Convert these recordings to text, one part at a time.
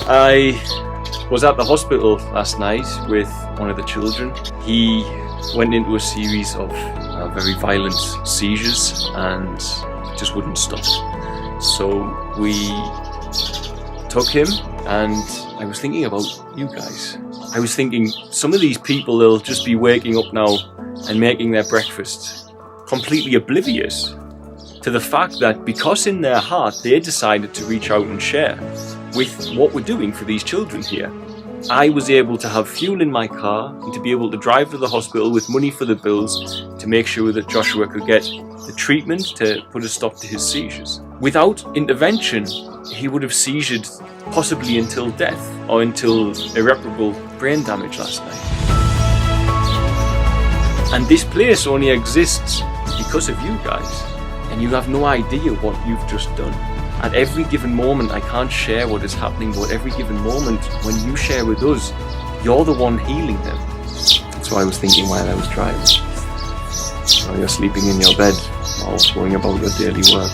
I was at the hospital last night with one of the children. He went into a series of very violent seizures and just wouldn't stop. So we took him, and I was thinking about you guys. I was thinking, some of these people, they'll just be waking up now and making their breakfast completely oblivious to the fact that because in their heart they decided to reach out and share with what we're doing for these children here. I was able to have fuel in my car and to be able to drive to the hospital with money for the bills to make sure that Joshua could get the treatment to put a stop to his seizures. Without intervention, he would have seizured possibly until death or until irreparable brain damage last night. And this place only exists because of you guys, and you have no idea what you've just done. At every given moment, I can't share what is happening, but every given moment, when you share with us, you're the one healing them. That's what I was thinking while I was driving. While you're sleeping in your bed, or going about your daily work,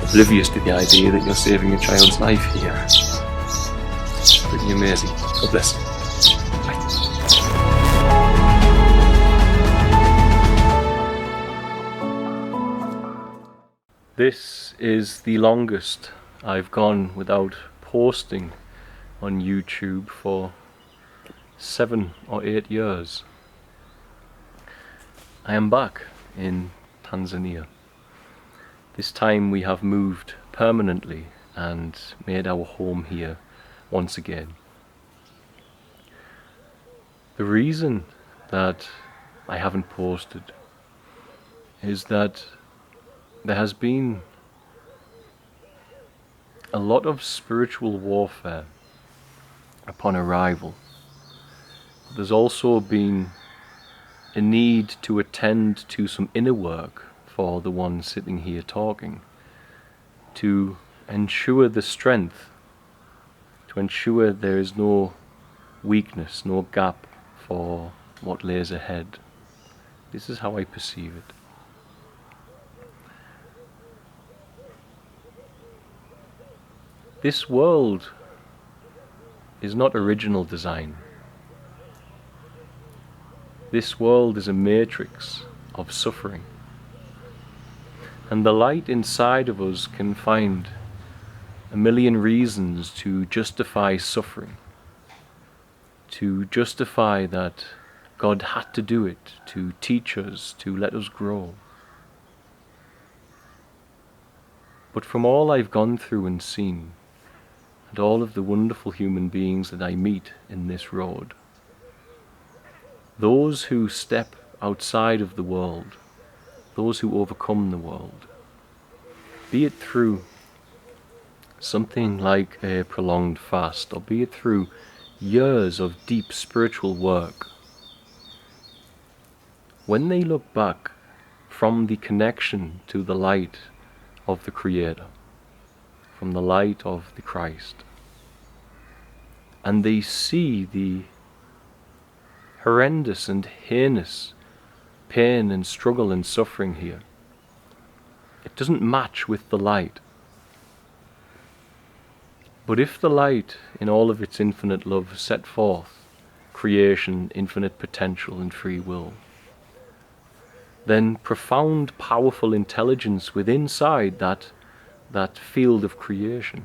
oblivious to the idea that you're saving a child's life here. It's pretty amazing. God bless. Bye. This is the longest I've gone without posting on YouTube for 7 or 8 years. I am back in Tanzania. This time we have moved permanently and made our home here once again. The reason that I haven't posted is that there has been a lot of spiritual warfare upon arrival. There's also been a need to attend to some inner work for the one sitting here talking, to ensure the strength, to ensure there is no weakness, no gap for what lays ahead. This is how I perceive it. This world is not original design. This world is a matrix of suffering. And the light inside of us can find a million reasons to justify suffering, to justify that God had to do it, to teach us, to let us grow. But from all I've gone through and seen, and all of the wonderful human beings that I meet in this road, those who step outside of the world, those who overcome the world, be it through something like a prolonged fast, or be it through years of deep spiritual work, when they look back from the connection to the light of the Creator, from the light of the Christ, and they see the horrendous and heinous pain and struggle and suffering here, it doesn't match with the light. But if the light, in all of its infinite love, set forth creation, infinite potential and free will, then profound, powerful intelligence within inside that field of creation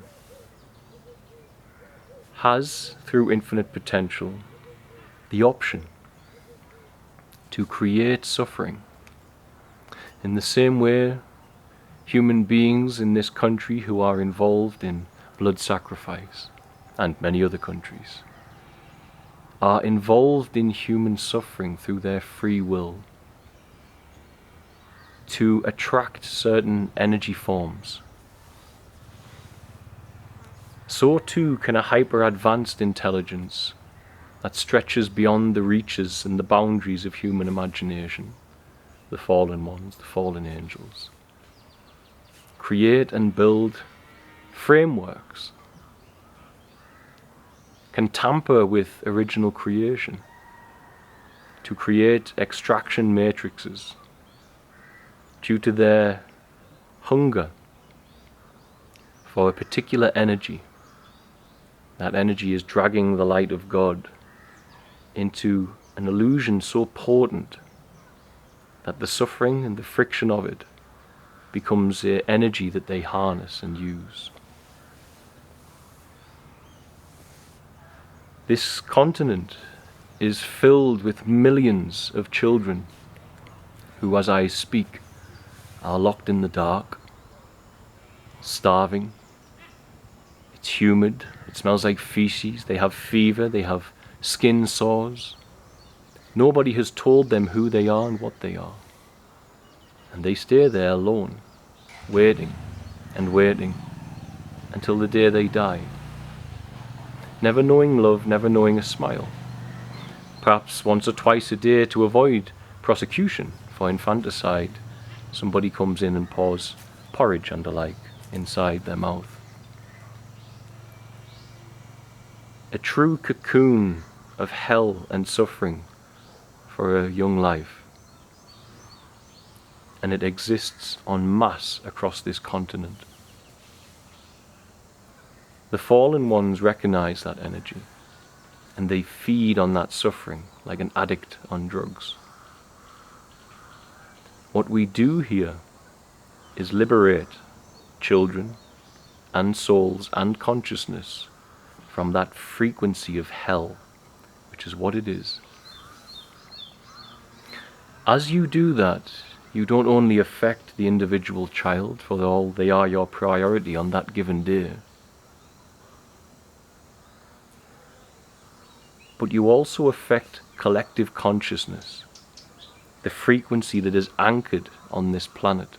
has, through infinite potential, the option to create suffering. In the same way, human beings in this country who are involved in blood sacrifice, and many other countries, are involved in human suffering through their free will to attract certain energy forms. So too can a hyper-advanced intelligence that stretches beyond the reaches and the boundaries of human imagination, the fallen ones, the fallen angels, create and build frameworks, can tamper with original creation to create extraction matrices due to their hunger for a particular energy That energy is dragging the light of God into an illusion so potent that the suffering and the friction of it becomes the energy that they harness and use. This continent is filled with millions of children who, as I speak, are locked in the dark, starving. It's humid, it smells like feces, they have fever, they have skin sores. Nobody has told them who they are and what they are. And they stay there alone, waiting and waiting until the day they die. Never knowing love, never knowing a smile. Perhaps once or twice a day, to avoid prosecution for infanticide, somebody comes in and pours porridge and the like inside their mouth. A true cocoon of hell and suffering for a young life. And it exists en masse across this continent. The fallen ones recognize that energy, and they feed on that suffering like an addict on drugs. What we do here is liberate children and souls and consciousness from that frequency of hell, which is what it is. As you do that, you don't only affect the individual child, for all they are your priority on that given day, but you also affect collective consciousness, the frequency that is anchored on this planet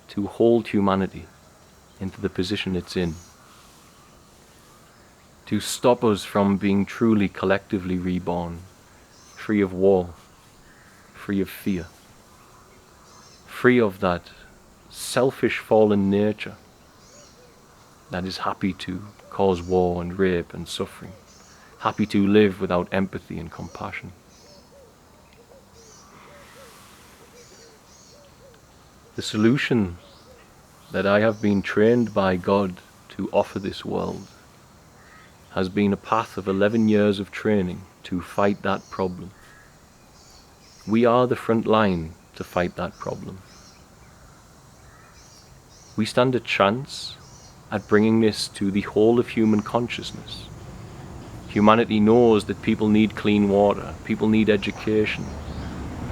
to hold humanity into the position it's in, to stop us from being truly collectively reborn, free of war, free of fear, free of that selfish fallen nature that is happy to cause war and rape and suffering, happy to live without empathy and compassion. The solution that I have been trained by God to offer this world has been a path of 11 years of training to fight that problem. We are the front line to fight that problem. We stand a chance at bringing this to the whole of human consciousness. Humanity knows that people need clean water, people need education,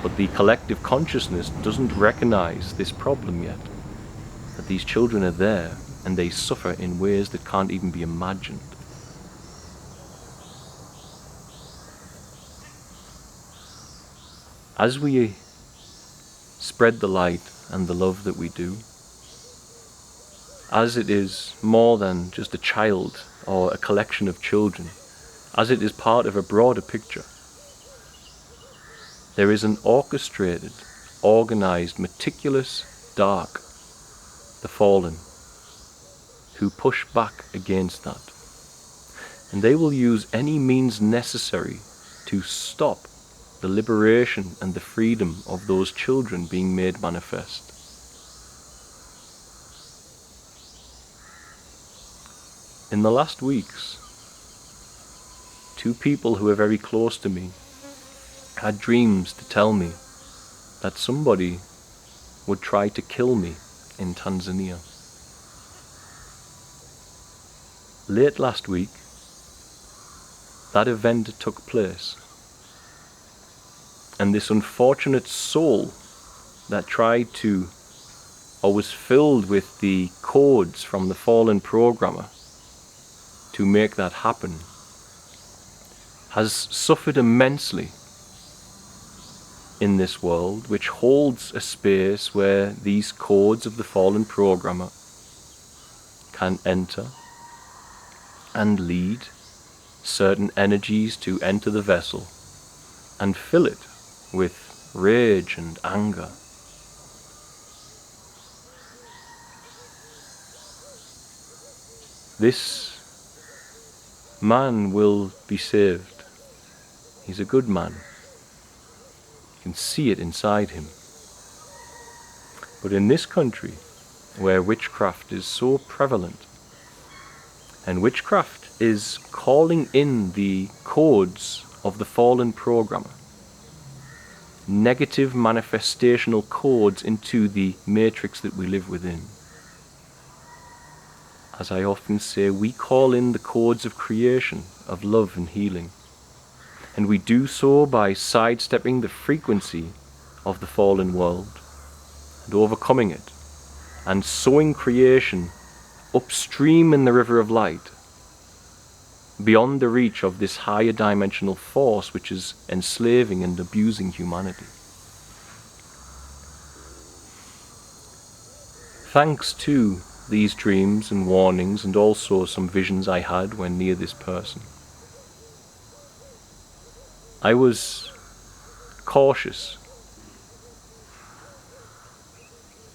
but the collective consciousness doesn't recognize this problem yet, that these children are there and they suffer in ways that can't even be imagined. As we spread the light and the love that we do, as it is more than just a child or a collection of children, as it is part of a broader picture, there is an orchestrated, organized, meticulous dark, the fallen, who push back against that. And they will use any means necessary to stop the liberation and the freedom of those children being made manifest. In the last weeks, two people who are very close to me had dreams to tell me that somebody would try to kill me in Tanzania. Late last week, that event took place, and this unfortunate soul that tried to, or was filled with the codes from the fallen programmer to make that happen, has suffered immensely in this world, which holds a space where these codes of the fallen programmer can enter and lead certain energies to enter the vessel and fill it with rage and anger. This man will be saved. He's a good man. You can see it inside him. But in this country, where witchcraft is so prevalent, and witchcraft is calling in the codes of the fallen programmer. Negative manifestational codes into the matrix that we live within. As I often say, we call in the codes of creation, of love and healing. And we do so by sidestepping the frequency of the fallen world and overcoming it, and sowing creation upstream in the river of light, beyond the reach of this higher dimensional force which is enslaving and abusing humanity. Thanks to these dreams and warnings, and also some visions I had when near this person, I was cautious,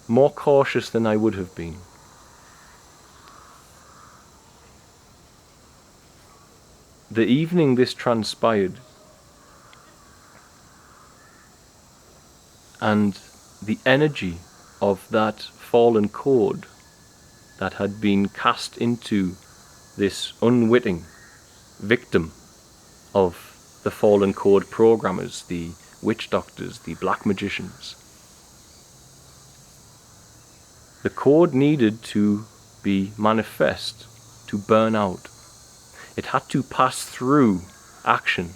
more cautious than I would have been. The evening this transpired, and the energy of that fallen code that had been cast into this unwitting victim of the fallen code programmers, the witch doctors, the black magicians. The code needed to be manifest, to burn out. It had to pass through action,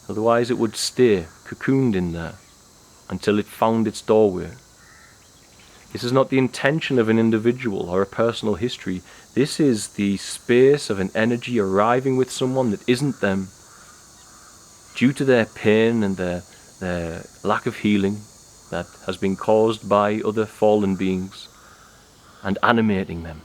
otherwise it would stay cocooned in there until it found its doorway. This is not the intention of an individual or a personal history. This is the space of an energy arriving with someone that isn't them, due to their pain and their lack of healing that has been caused by other fallen beings, and animating them.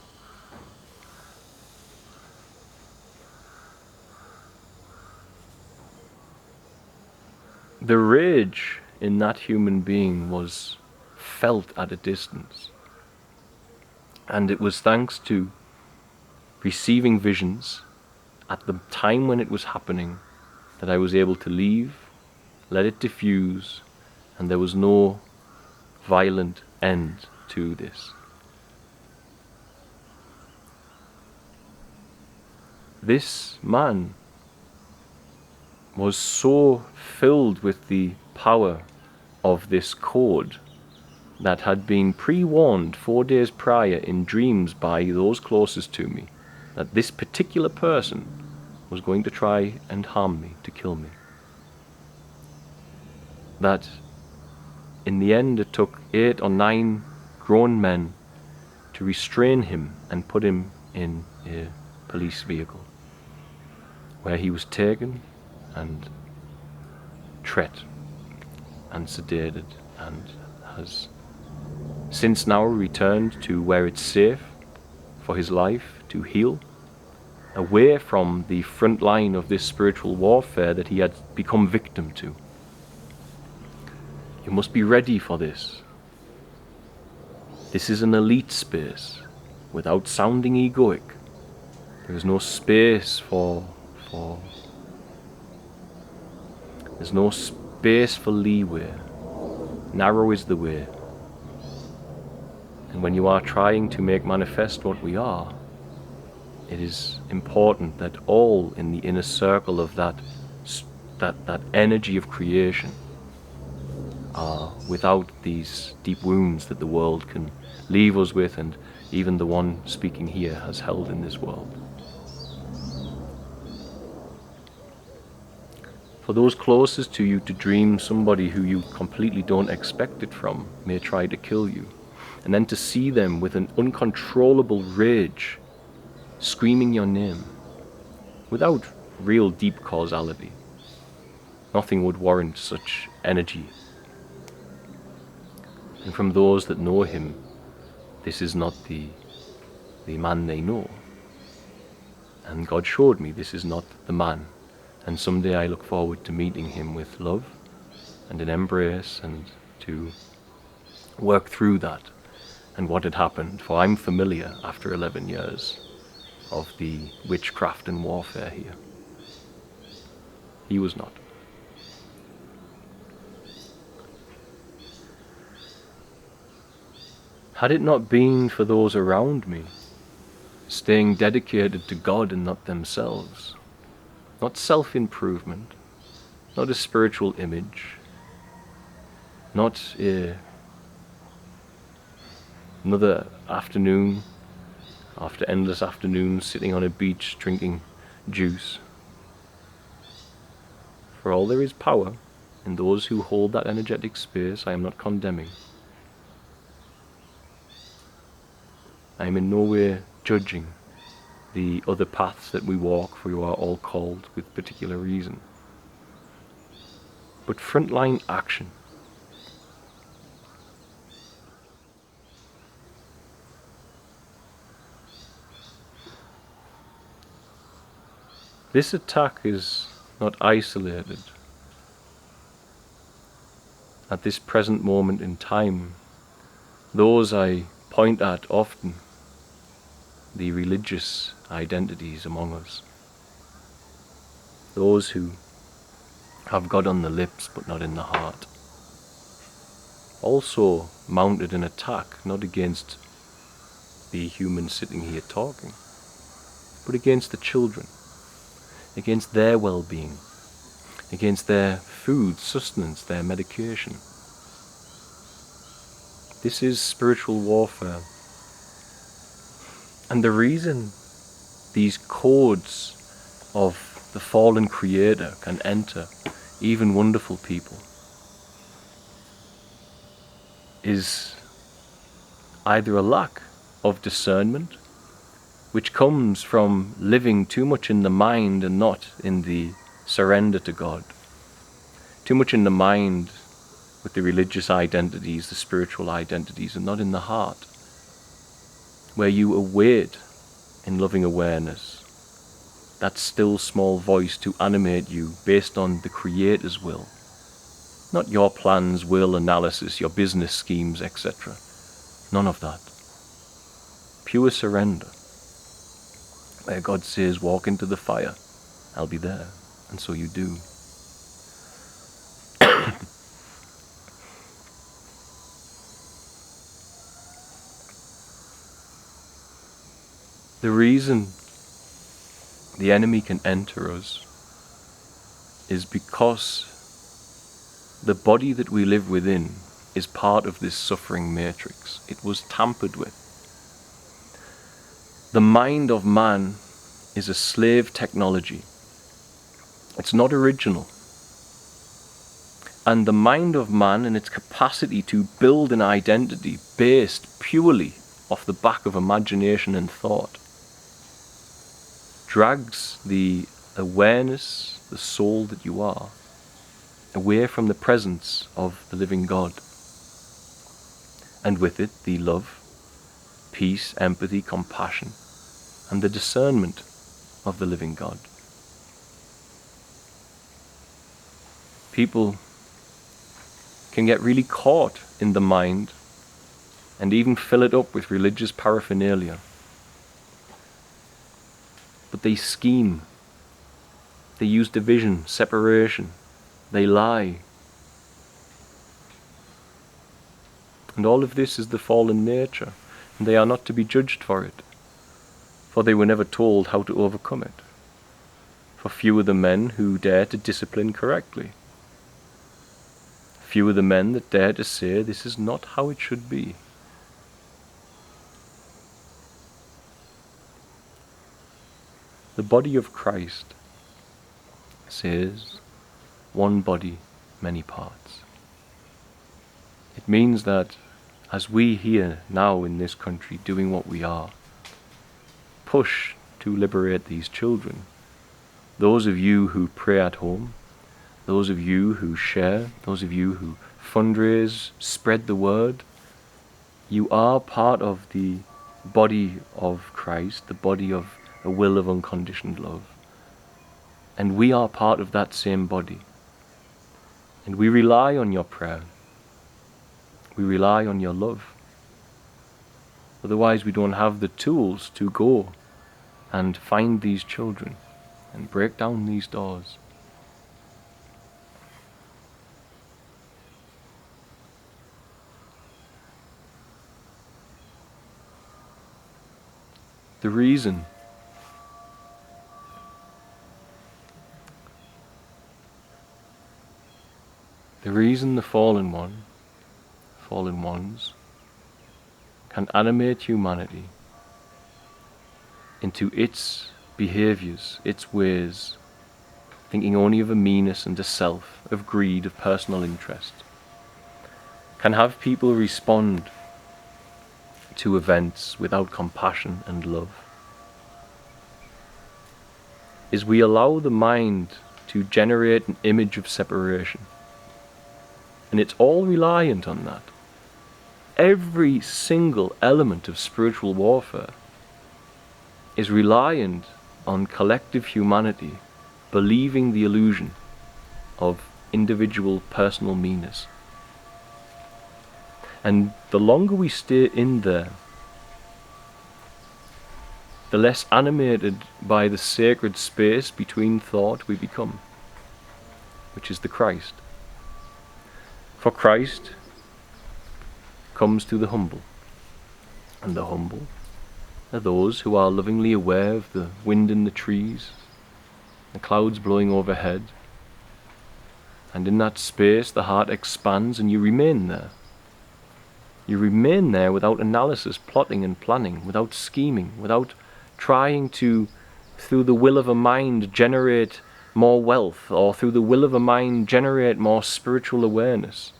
The rage in that human being was felt at a distance, and it was thanks to receiving visions at the time when it was happening that I was able to leave, let it diffuse, and there was no violent end to this. This man was so filled with the power of this code that had been pre-warned 4 days prior in dreams by those closest to me, that this particular person was going to try and harm me, to kill me. That in the end it took 8 or 9 grown men to restrain him and put him in a police vehicle, where he was taken and treated and sedated, and has since now returned to where it's safe for his life to heal, away from the front line of this spiritual warfare that he had become victim to. You must be ready for this. This is an elite space, without sounding egoic. There is no space for there's no space for leeway. Narrow is the way. And when you are trying to make manifest what we are, it is important that all in the inner circle of that energy of creation are without these deep wounds that the world can leave us with, and even the one speaking here has held in this world. For those closest to you to dream somebody who you completely don't expect it from may try to kill you, and then to see them with an uncontrollable rage screaming your name without real deep causality. Nothing would warrant such energy. And from those that know him, this is not the man they know. And God showed me this is not the man. And someday I look forward to meeting him with love and an embrace, and to work through that and what had happened. For I'm familiar, after 11 years, of the witchcraft and warfare here. He was not. Had it not been for those around me staying dedicated to God and not themselves, not self-improvement, not a spiritual image, not another afternoon after endless afternoons sitting on a beach drinking juice. For all there is power in those who hold that energetic space, I am not condemning. I am in no way judging the other paths that we walk, for you are all called with particular reason. But frontline action. This attack is not isolated. At this present moment in time, those I point at often, the religious identities among us, those who have God on the lips but not in the heart, also mounted an attack not against the human sitting here talking, but against the children, against their well-being, against their food, sustenance, their medication. This is spiritual warfare. And the reason these codes of the fallen creator can enter even wonderful people is either a lack of discernment, which comes from living too much in the mind and not in the surrender to God, too much in the mind with the religious identities, the spiritual identities, and not in the heart, where you await in loving awareness that still small voice to animate you based on the Creator's will, not your plans, will, analysis, your business schemes, etc. None of that. Pure surrender, where God says, walk into the fire, I'll be there, and so you do. The reason the enemy can enter us is because the body that we live within is part of this suffering matrix. It was tampered with. The mind of man is a slave technology. It's not original. And the mind of man and its capacity to build an identity based purely off the back of imagination and thought drags the awareness, the soul that you are, away from the presence of the living God. And with it, the love, peace, empathy, compassion, and the discernment of the living God. People can get really caught in the mind and even fill it up with religious paraphernalia. But they scheme, they use division, separation, they lie. And all of this is the fallen nature, and they are not to be judged for it, for they were never told how to overcome it. For few are the men who dare to discipline correctly. Few are the men that dare to say this is not how it should be. The body of Christ says, one body, many parts. It means that as we here now in this country doing what we are, push to liberate these children, those of you who pray at home, those of you who share, those of you who fundraise, spread the word, you are part of the body of Christ, the body of a will of unconditioned love. And we are part of that same body. And we rely on your prayer. We rely on your love. Otherwise we don't have the tools to go and find these children and break down these doors. The reason the fallen ones can animate humanity into its behaviours, its ways, thinking only of a meanness and a self, of greed, of personal interest, can have people respond to events without compassion and love, is we allow the mind to generate an image of separation. And it's all reliant on that. Every single element of spiritual warfare is reliant on collective humanity believing the illusion of individual personal meanness. And the longer we stay in there, the less animated by the sacred space between thought we become, which is the Christ. For Christ comes to the humble, and the humble are those who are lovingly aware of the wind in the trees, the clouds blowing overhead, and in that space the heart expands and you remain there. You remain there without analysis, plotting and planning, without scheming, without trying to, through the will of a mind, generate more wealth, or through the will of a mind generate more spiritual awareness.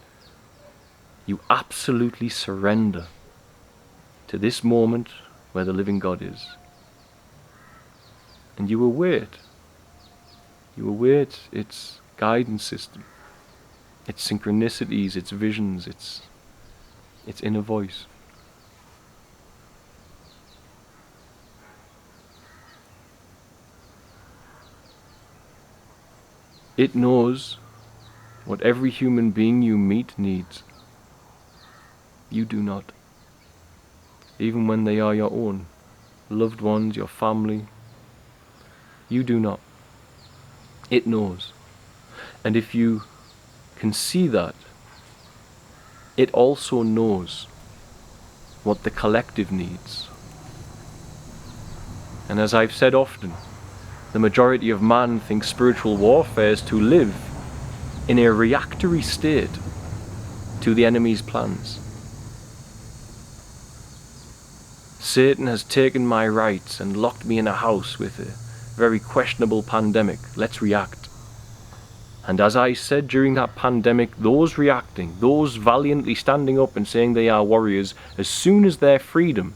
You absolutely surrender to this moment where the living God is. And you await. You await its guidance system, its synchronicities, its visions, its inner voice. It knows what every human being you meet needs. You do not. Even when they are your own, loved ones, your family, you do not. It knows. And if you can see that, it also knows what the collective needs. And as I've said often, the majority of man thinks spiritual warfare is to live in a reactory state to the enemy's plans. Satan has taken my rights and locked me in a house with a very questionable pandemic. Let's react. And as I said during that pandemic, those reacting, those valiantly standing up and saying they are warriors, as soon as their freedom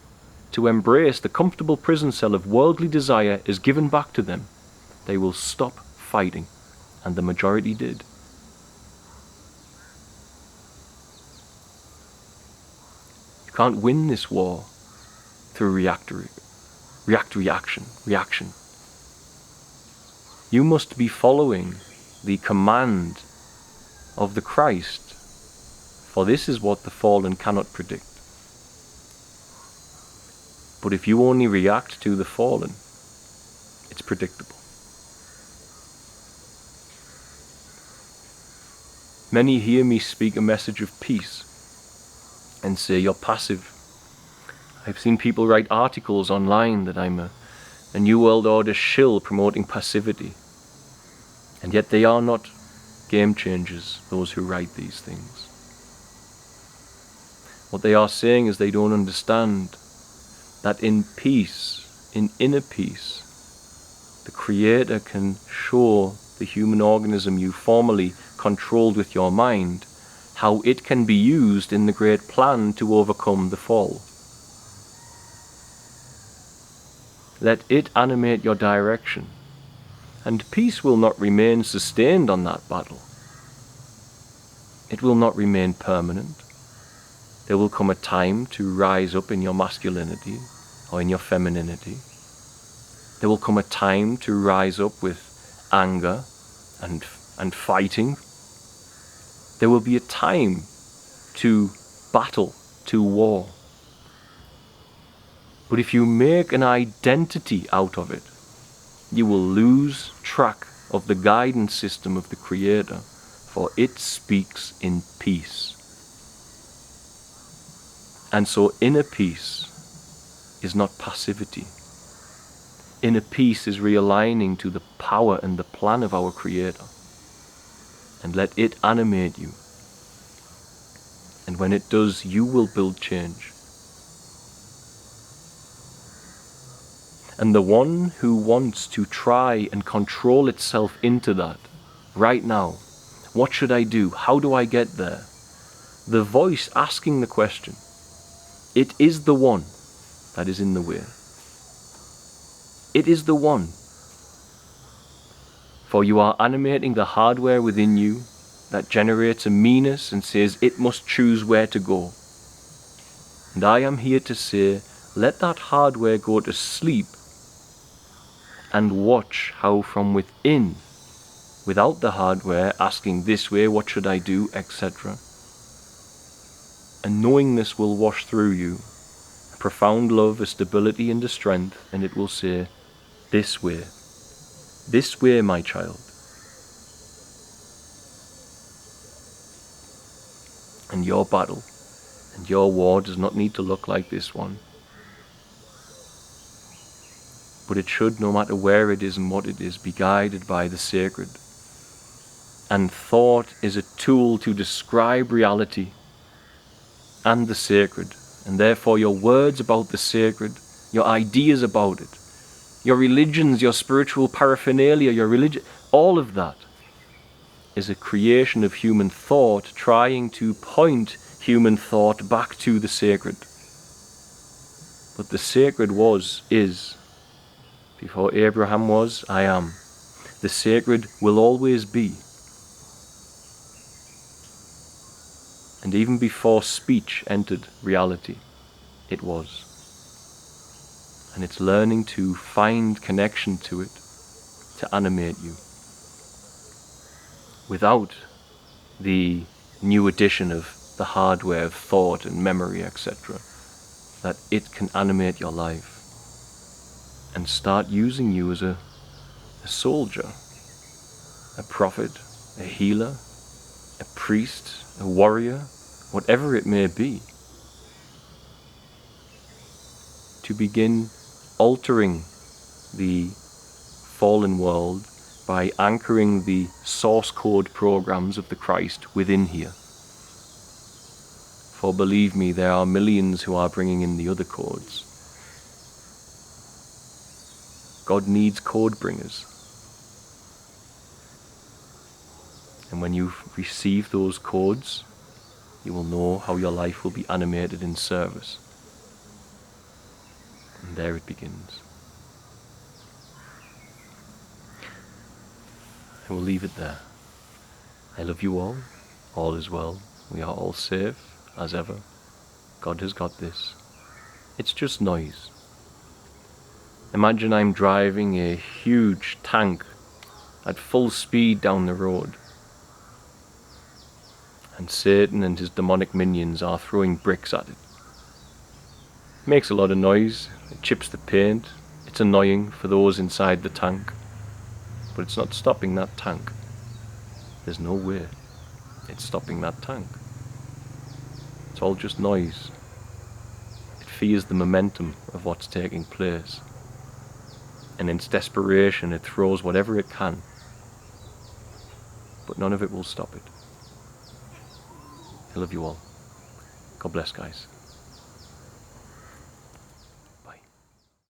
to embrace the comfortable prison cell of worldly desire is given back to them, they will stop fighting. And the majority did. You can't win this war through reaction. You must be following the command of the Christ, for this is what the fallen cannot predict. But if you only react to the fallen, it's predictable. Many hear me speak a message of peace and say you're passive. I've seen people write articles online that I'm a New World Order shill promoting passivity. And yet they are not game changers, those who write these things. What they are saying is they don't understand that in peace, in inner peace, the Creator can show the human organism you formerly controlled with your mind how it can be used in the great plan to overcome the fall. Let it animate your direction, and peace will not remain sustained on that battle. It will not remain permanent. There will come a time to rise up in your masculinity or in your femininity. There will come a time to rise up with anger and fighting. There will be a time to battle, to war. But if you make an identity out of it, you will lose track of the guidance system of the Creator, for it speaks in peace. And so inner peace is not passivity, inner peace is realigning to the power and the plan of our Creator. And let it animate you. And when it does, you will build change. And the one who wants to try and control itself into that, right now, what should I do? How do I get there? The voice asking the question, it is the one that is in the way. It is the one. For you are animating the hardware within you that generates a meanness and says it must choose where to go. And I am here to say, let that hardware go to sleep and watch how from within, without the hardware asking this way, what should I do, etc., a knowingness will wash through you, a profound love, a stability and a strength, and it will say, this way, my child. And your battle and your war does not need to look like this one. But it should, no matter where it is and what it is, be guided by the sacred. And thought is a tool to describe reality and the sacred. And therefore your words about the sacred, your ideas about it, your religions, your spiritual paraphernalia, your religion, all of that is a creation of human thought trying to point human thought back to the sacred. But the sacred is. Before Abraham was, I am. The sacred will always be. And even before speech entered reality, it was. And it's learning to find connection to it, to animate you. Without the new addition of the hardware of thought and memory, etc., that it can animate your life and start using you as a soldier, a prophet, a healer, a priest, a warrior, whatever it may be, to begin altering the fallen world by anchoring the source code programs of the Christ within here. For believe me, there are millions who are bringing in the other codes. God needs code bringers. And when you receive those codes, you will know how your life will be animated in service. And there it begins. I will leave it there. I love you all. All is well. We are all safe, as ever. God has got this. It's just noise. Imagine I'm driving a huge tank at full speed down the road, and Satan and his demonic minions are throwing bricks at it. It makes a lot of noise. It chips the paint. It's annoying for those inside the tank. But it's not stopping that tank. There's no way it's stopping that tank. It's all just noise. It fears the momentum of what's taking place. And in its desperation, it throws whatever it can. But none of it will stop it. I love you all. God bless, guys.